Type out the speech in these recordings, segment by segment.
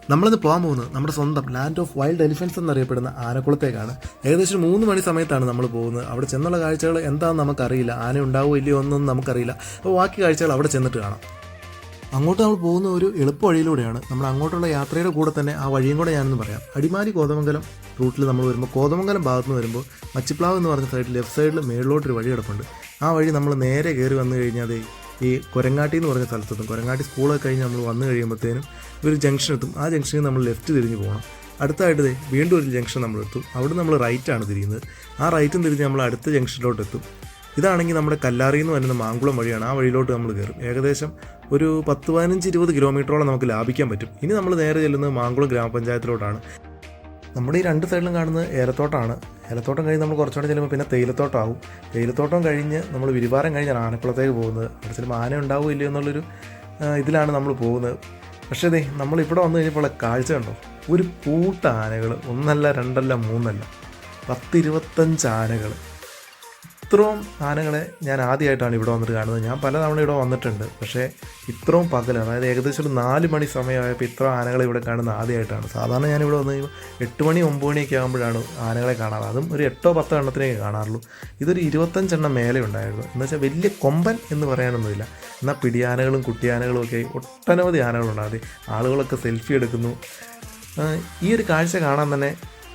നമ്മളിന്ന് പോകാൻ പോകുന്നത് നമ്മുടെ സ്വന്തം ലാൻഡ് ഓഫ് വൈൽഡ് എലിഫൻസ് എന്നറിയപ്പെടുന്ന ആനക്കുളത്തേക്കാണ്. ഏകദേശം 3 മണി സമയത്താണ് നമ്മൾ പോകുന്നത്. അവിടെ ചെന്നുള്ള കാഴ്ചകൾ എന്താണെന്ന് നമുക്കറിയില്ല. ആന ഉണ്ടാവുമോ ഇല്ലയോ ഒന്നും നമുക്കറിയില്ല. അപ്പോൾ ബാക്കി കാഴ്ചകൾ അവിടെ ചെന്നിട്ട് കാണാം. അങ്ങോട്ട് നമ്മൾ പോകുന്ന ഒരു എളുപ്പ വഴിയിലൂടെയാണ്. നമ്മൾ അങ്ങോട്ടുള്ള യാത്രയുടെ കൂടെ തന്നെ ആ വഴിയും കൂടെ ഞാനൊന്ന് പറയാം. അടിമാലി കോതമംഗലം റൂട്ടിൽ നമ്മൾ വരുമ്പോൾ കോതമംഗലം ഭാഗത്ത് നിന്ന് വരുമ്പോൾ മച്ചിപ്ലാവ് എന്ന് പറഞ്ഞ സൈഡിൽ ലെഫ്റ്റ് സൈഡിൽ മേളിലോട്ടൊരു വഴി കിടപ്പുണ്ട്. ആ വഴി നമ്മൾ നേരെ കയറി വന്നു കഴിഞ്ഞാൽ ഈ കൊരങ്ങാട്ടി എന്ന് പറഞ്ഞ സ്ഥലത്തെത്തും. കൊരങ്ങാട്ടി സ്കൂളൊക്കെ കഴിഞ്ഞ് നമ്മൾ വന്നു കഴിയുമ്പോഴത്തേനും ഒരു ജംഗ്ഷൻ എത്തും. ആ ജംഗ്ഷനിൽ നമ്മൾ ലെഫ്റ്റ് തിരിഞ്ഞ് പോകണം. അടുത്തായിട്ട് വീണ്ടും ഒരു ജംഗ്ഷൻ നമ്മൾ എത്തും. അവിടെ നമ്മൾ റൈറ്റാണ് തിരിയുന്നത്. ആ റൈറ്റും തിരിഞ്ഞ് നമ്മൾ അടുത്ത ജംഗ്ഷനിലോട്ട് എത്തും. ഇതാണെങ്കിൽ നമ്മുടെ കല്ലാറിയിൽ നിന്ന് വരുന്ന മാങ്കുളം വഴിയാണ്. ആ വഴിയിലോട്ട് നമ്മൾ കയറും. ഏകദേശം ഒരു 10-15-20 കിലോമീറ്ററോളം നമുക്ക് ലാഭിക്കാൻ പറ്റും. ഇനി നമ്മൾ നേരെ ചെല്ലുന്നത് മാങ്കുളം ഗ്രാമപഞ്ചായത്തിലോട്ടാണ്. നമ്മുടെ ഈ രണ്ട് സൈഡിലും കാണുന്നത് ഏലത്തോട്ടമാണ്. ഏലത്തോട്ടം കഴിഞ്ഞ് നമ്മൾ കുറച്ചുകൂടെ ചെല്ലുമ്പോൾ പിന്നെ തേയിലത്തോട്ടമാവും. തേയിലത്തോട്ടം കഴിഞ്ഞ് നമ്മൾ വിരിവാരം കഴിഞ്ഞാണ് ആനക്കുളത്തേക്ക് പോകുന്നത്. അവിടെ ചിലപ്പോൾ ആന ഉണ്ടാവുമോ ഇല്ലയോ എന്നുള്ളൊരു ഇതിലാണ് നമ്മൾ പോകുന്നത്. പക്ഷേ നമ്മളിവിടെ വന്നു കഴിഞ്ഞപ്പോൾ കാഴ്ച കണ്ടോ, ഒരു കൂട്ട ആനകൾ, ഒന്നല്ല രണ്ടല്ല മൂന്നല്ല 10-25 ആനകൾ. ഇത്രയും ആനകളെ ഞാൻ ആദ്യമായിട്ടാണ് ഇവിടെ വന്നിട്ട് കാണുന്നത്. ഞാൻ പലതവണ ഇവിടെ വന്നിട്ടുണ്ട്, പക്ഷേ ഇത്രയും പകൽ, അതായത് ഏകദേശം ഒരു 4 മണി സമയമായപ്പോൾ ഇത്ര ആനകളെ ഇവിടെ കാണുന്നത് ആദ്യമായിട്ടാണ്. സാധാരണ ഞാനിവിടെ വന്നു കഴിയുമ്പോൾ 8 മണി 9 മണിയൊക്കെ ആകുമ്പോഴാണ് ആനകളെ കാണാറ്. അതും ഒരു 8-10 എണ്ണത്തിനേ കാണാറുള്ളൂ. ഇതൊരു 25 എണ്ണം മേലെ ഉണ്ടായിരുന്നു. എന്ന് വെച്ചാൽ വലിയ കൊമ്പൻ എന്ന് പറയാനൊന്നുമില്ല. എന്നാൽ പിടിയാനകളും കുട്ടിയാനകളും ഒക്കെ ഒട്ടനവധി ആനകളുണ്ടാകും. ആളുകളൊക്കെ സെൽഫി എടുക്കുന്നു. ഈ ഒരു കാഴ്ച കാണാൻ തന്നെ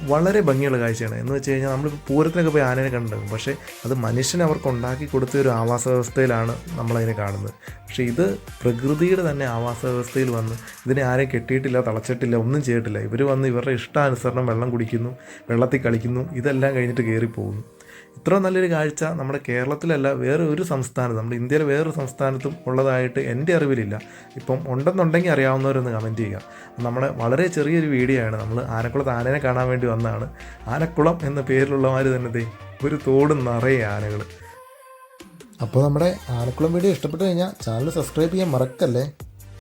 വളരെ ഭംഗിയുള്ള കാഴ്ചയാണ്. എന്ന് വെച്ച് കഴിഞ്ഞാൽ നമ്മളിപ്പോൾ പൂരത്തിനൊക്കെ പോയി ആനയെ കണ്ടിട്ടുണ്ടാകും, പക്ഷേ അത് മനുഷ്യൻ അവർക്ക് ഉണ്ടാക്കി കൊടുത്ത ഒരു ആവാസ വ്യവസ്ഥയിലാണ് നമ്മളതിനെ കാണുന്നത്. പക്ഷേ ഇത് പ്രകൃതിയുടെ തന്നെ ആവാസ വ്യവസ്ഥയിൽ വന്ന് ഇതിനെ ആരെയും കെട്ടിയിട്ടില്ല, തളച്ചിട്ടില്ല, ഒന്നും ചെയ്തിട്ടില്ല. ഇവർ വന്ന് ഇവരുടെ ഇഷ്ടാനുസരണം വെള്ളം കുടിക്കുന്നു, വെള്ളത്തിൽ കളിക്കുന്നു, ഇതെല്ലാം കഴിഞ്ഞിട്ട് കയറിപ്പോകുന്നു. ഇത്ര നല്ലൊരു കാഴ്ച നമ്മുടെ കേരളത്തിലല്ല, വേറെ ഒരു സംസ്ഥാനത്ത്, നമ്മുടെ ഇന്ത്യയിലെ വേറൊരു സംസ്ഥാനത്തും ഉള്ളതായിട്ട് എൻ്റെ അറിവിലില്ല. ഇപ്പം ഉണ്ടെന്നുണ്ടെങ്കിൽ അറിയാവുന്നവരൊന്ന് കമൻറ്റ് ചെയ്യുക. നമ്മുടെ വളരെ ചെറിയൊരു വീഡിയോ ആണ്. നമ്മൾ ആനക്കുളത്ത് ആനേനെ കാണാൻ വേണ്ടി വന്നതാണ്. ആനക്കുളം എന്ന പേരിലുള്ളമാർ തന്നെ ഒരു തോട് നിറയെ ആനകൾ. അപ്പോൾ നമ്മുടെ ആനക്കുളം വീഡിയോ ഇഷ്ടപ്പെട്ടു കഴിഞ്ഞാൽ ചാനൽ സബ്സ്ക്രൈബ് ചെയ്യാൻ മറക്കല്ലേ.